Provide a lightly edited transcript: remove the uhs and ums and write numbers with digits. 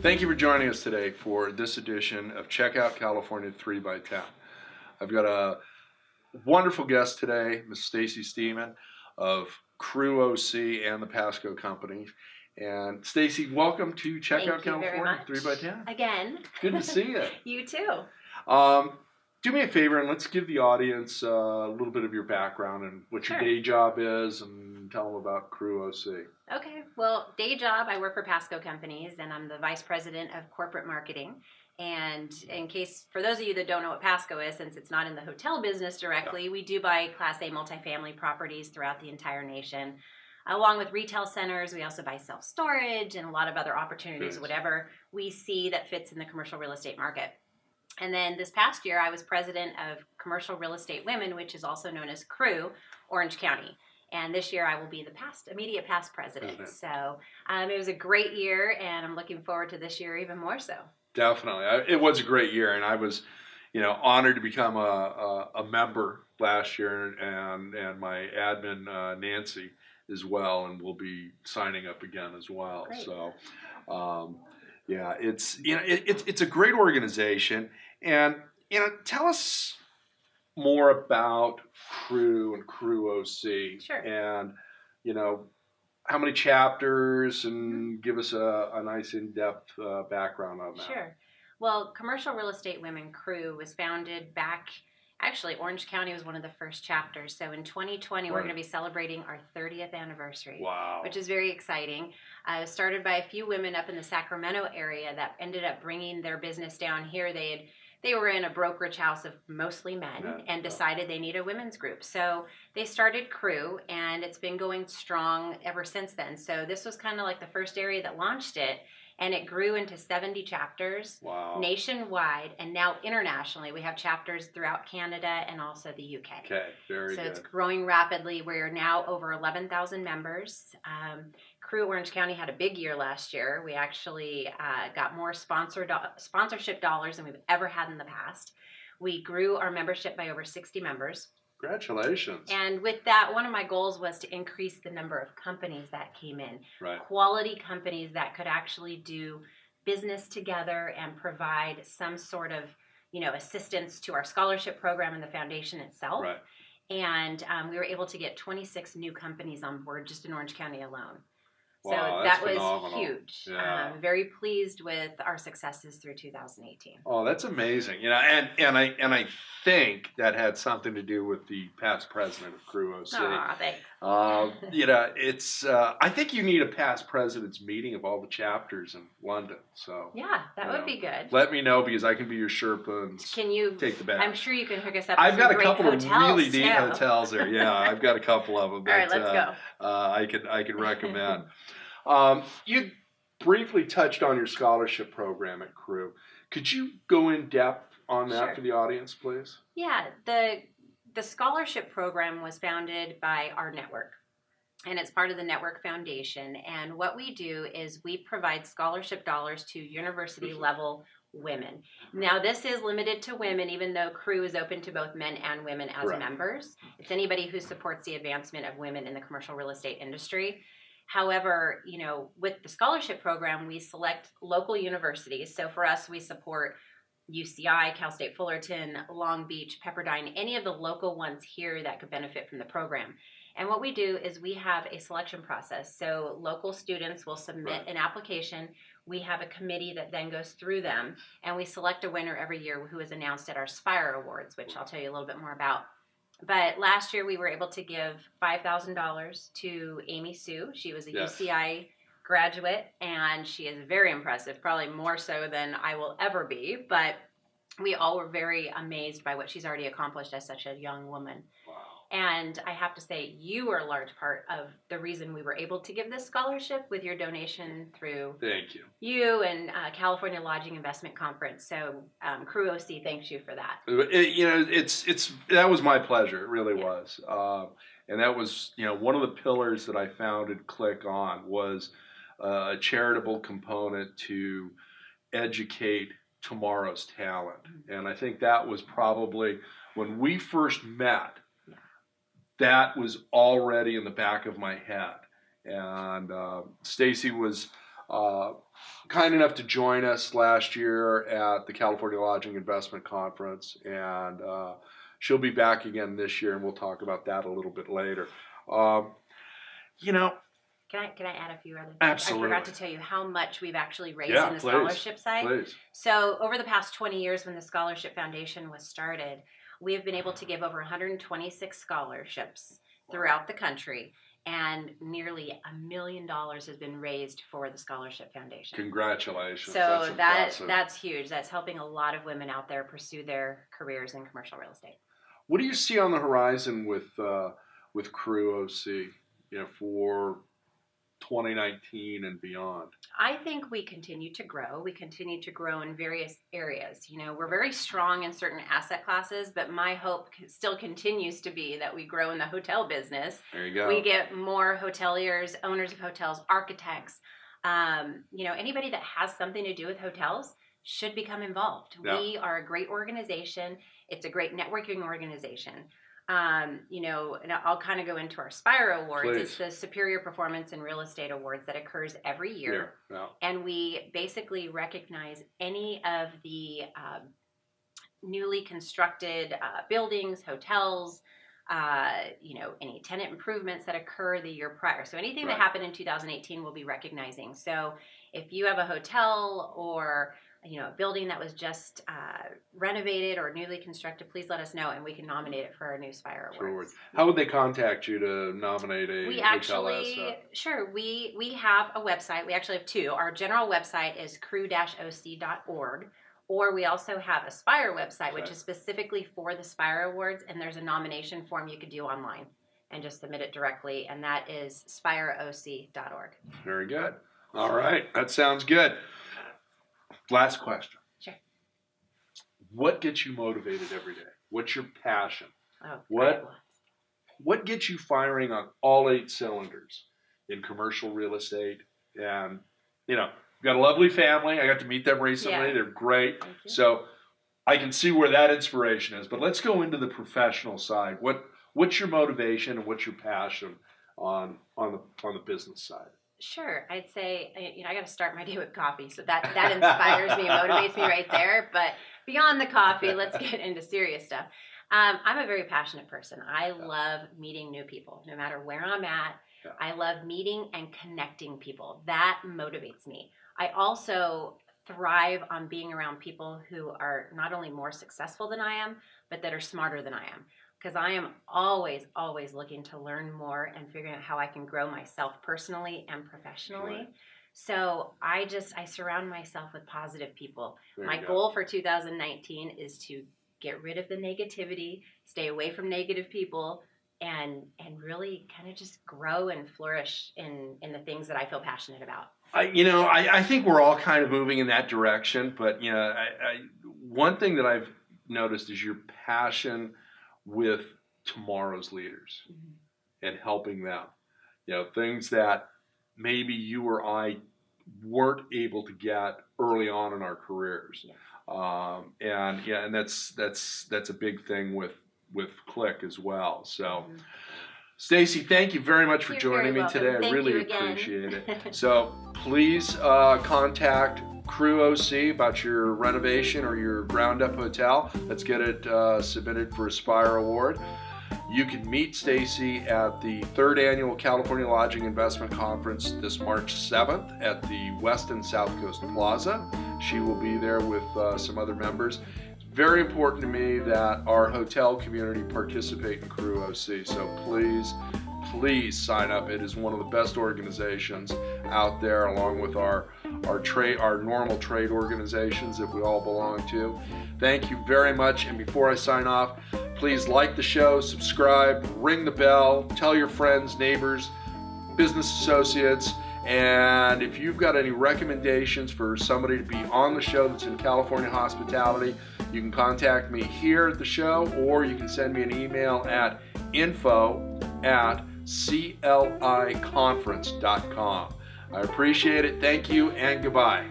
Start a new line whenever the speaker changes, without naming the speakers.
Thank you for joining us today for this edition of Check Out California 3 by 10. I've got a wonderful guest today, Miss Stacy Stemen of Crew OC and the Passco Company. And Stacy, welcome to Check Out California 3 by 10.
Again.
Good to see you.
You too.
Do me a favor and let's give the audience a little bit of your background and what your day job is, and tell them about Crew OC.
Okay. Well, day job, I work for Passco Companies, and I'm the Vice President of Corporate Marketing. And in case, for those of you that don't know what Passco is, since it's not in the hotel business directly, we do buy Class A multifamily properties throughout the entire nation. Along with retail centers, we also buy self-storage and a lot of other opportunities, whatever we see that fits in the commercial real estate market. And then this past year, I was president of Commercial Real Estate Women, which is also known as Crew, Orange County. And this year, I will be the immediate past president. So it was a great year, and I'm looking forward to this year even more so.
Definitely. It was a great year, and I was, honored to become a member last year, and my admin, Nancy, as well, and we'll be signing up again as well.
Great.
So, it's a great organization, and tell us more about Crew and Crew OC.
Sure.
And how many chapters, and give us a nice in-depth background on that.
Sure. Well, Commercial Real Estate Women Crew was founded back. Actually, Orange County was one of the first chapters. So in 2020, we're going to be celebrating our 30th anniversary.
Wow.
Which is very exciting. It was started by a few women up in the Sacramento area that ended up bringing their business down here. They were in a brokerage house of mostly men and decided they need a women's group. So they started Crew, and it's been going strong ever since then. So this was kind of like the first area that launched it. And it grew into 70 chapters nationwide, and now internationally. We have chapters throughout Canada and also the UK.
Okay, very good.
So it's growing rapidly. We're now over 11,000 members. Crew Orange County had a big year last year. We actually got more sponsorship dollars than we've ever had in the past. We grew our membership by over 60 members.
Congratulations.
And with that, one of my goals was to increase the number of companies that came in.
Right.
Quality companies that could actually do business together and provide some sort of, assistance to our scholarship program and the foundation itself.
Right.
And we were able to get 26 new companies on board just in Orange County alone.
Wow,
so
that's
that was
phenomenal.
huge.
Yeah.
Very pleased with our successes through 2018.
Oh, that's amazing. And I think that had something to do with the past president of Crew OC.
Aw, thanks.
It's I think you need a past president's meeting of all the chapters in London. So
yeah, that would be good.
Let me know, because I can be your Sherpa and
can you
take the badge.
I'm sure you can hook us up.
I've
with
got
some
a couple
great
of really neat
too.
hotels there. Yeah, I've got a couple of them.
All right, let's go.
I could recommend. You briefly touched on your scholarship program at Crew. Could you go in depth on that for the audience, please?
Yeah, the scholarship program was founded by our network, and it's part of the Network Foundation. And what we do is we provide scholarship dollars to university level women. Now, this is limited to women, even though Crew is open to both men and women as members. It's anybody who supports the advancement of women in the commercial real estate industry. However, with the scholarship program, we select local universities. So for us, we support UCI, Cal State Fullerton, Long Beach, Pepperdine, any of the local ones here that could benefit from the program. And what we do is we have a selection process. So local students will submit an application. We have a committee that then goes through them, and we select a winner every year who is announced at our Spire Awards, which I'll tell you a little bit more about. But last year we were able to give $5,000 to Amy Sue. She was a UCI graduate, and she is very impressive, probably more so than I will ever be. But we all were very amazed by what she's already accomplished as such a young woman.
Wow.
And I have to say, you were a large part of the reason we were able to give this scholarship with your donation through you and California Lodging Investment Conference. So Crew OC thanks you for that.
That was my pleasure. It really was. And that was, one of the pillars that I founded Click on was a charitable component to educate tomorrow's talent. And I think that was probably when we first met, that was already in the back of my head. And Stacy was kind enough to join us last year at the California Lodging Investment Conference, and she'll be back again this year, and we'll talk about that a little bit later. You know,
Can I add a few other things?
Absolutely.
I forgot to tell you how much we've actually raised
Yeah,
in the
please,
scholarship side.
please.
So over the past 20 years when the Scholarship Foundation was started, we have been able to give over 126 scholarships throughout the country, and nearly $1 million has been raised for the Scholarship Foundation.
Congratulations.
So
that's impressive.
that's huge. That's helping a lot of women out there pursue their careers in commercial real estate.
What do you see on the horizon with Crew OC, for 2019 and beyond?
I think we continue to grow. We continue to grow in various areas. We're very strong in certain asset classes, but my hope still continues to be that we grow in the hotel business.
There you go.
We get more hoteliers, owners of hotels, architects. Anybody that has something to do with hotels should become involved.
Yeah.
We are a great organization. It's a great networking organization. And I'll kind of go into our Spire Awards.
Please.
It's the Superior Performance in Real Estate Awards that occurs every year.
Yeah.
And we basically recognize any of the newly constructed buildings, hotels, any tenant improvements that occur the year prior. So anything that happened in 2018 we'll be recognizing. So if you have a hotel or a building that was just renovated or newly constructed, please let us know and we can nominate it for our new Spire Awards.
How would they contact you to nominate a hotel asset?
Sure, we have a website. We actually have two. Our general website is crew-oc.org, or we also have a Spire website, which is specifically for the Spire Awards, and there's a nomination form you could do online and just submit it directly, and that is spireoc.org.
Very good. All right, that sounds good. Last question.
Sure.
What gets you motivated every day? What's your passion?
Oh,
What gets you firing on all 8 cylinders in commercial real estate? And, you've got a lovely family. I got to meet them recently.
Yeah.
They're great.
Thank you.
So I can see where that inspiration is. But let's go into the professional side. What's your motivation and what's your passion on the business side?
Sure. I'd say, I got to start my day with coffee. So that inspires me, motivates me right there. But beyond the coffee, let's get into serious stuff. I'm a very passionate person. I love meeting new people, no matter where I'm at.
Yeah.
I love meeting and connecting people. That motivates me. I also thrive on being around people who are not only more successful than I am, but that are smarter than I am. Because I am always, always looking to learn more and figuring out how I can grow myself personally and professionally.
Right.
So I surround myself with positive people.
There
My
you go.
goal for 2019 is to get rid of the negativity, stay away from negative people, and really kind of just grow and flourish in the things that I feel passionate about.
I think we're all kind of moving in that direction. But, one thing that I've noticed is your passion with tomorrow's leaders and helping them. Things that maybe you or I weren't able to get early on in our careers.
Yeah.
And that's a big thing with Click as well. So Stacy, thank you very much for
You're
joining me
very
today.
welcome.
I
Thank
really
you again.
appreciate it. So please contact Crew OC about your renovation or your ground up hotel. Let's get it submitted for a Spire Award. You can meet Stacy at the 3rd Annual California Lodging Investment Conference this March 7th at the West and South Coast Plaza. She will be there with some other members. It's very important to me that our hotel community participate in Crew OC, so please sign up. It is one of the best organizations out there, along with our normal trade organizations that we all belong to. Thank you very much. And before I sign off, please like the show, subscribe, ring the bell, tell your friends, neighbors, business associates, and if you've got any recommendations for somebody to be on the show that's in California hospitality, you can contact me here at the show, or you can send me an email at info@cliconference.com. I appreciate it. Thank you and goodbye.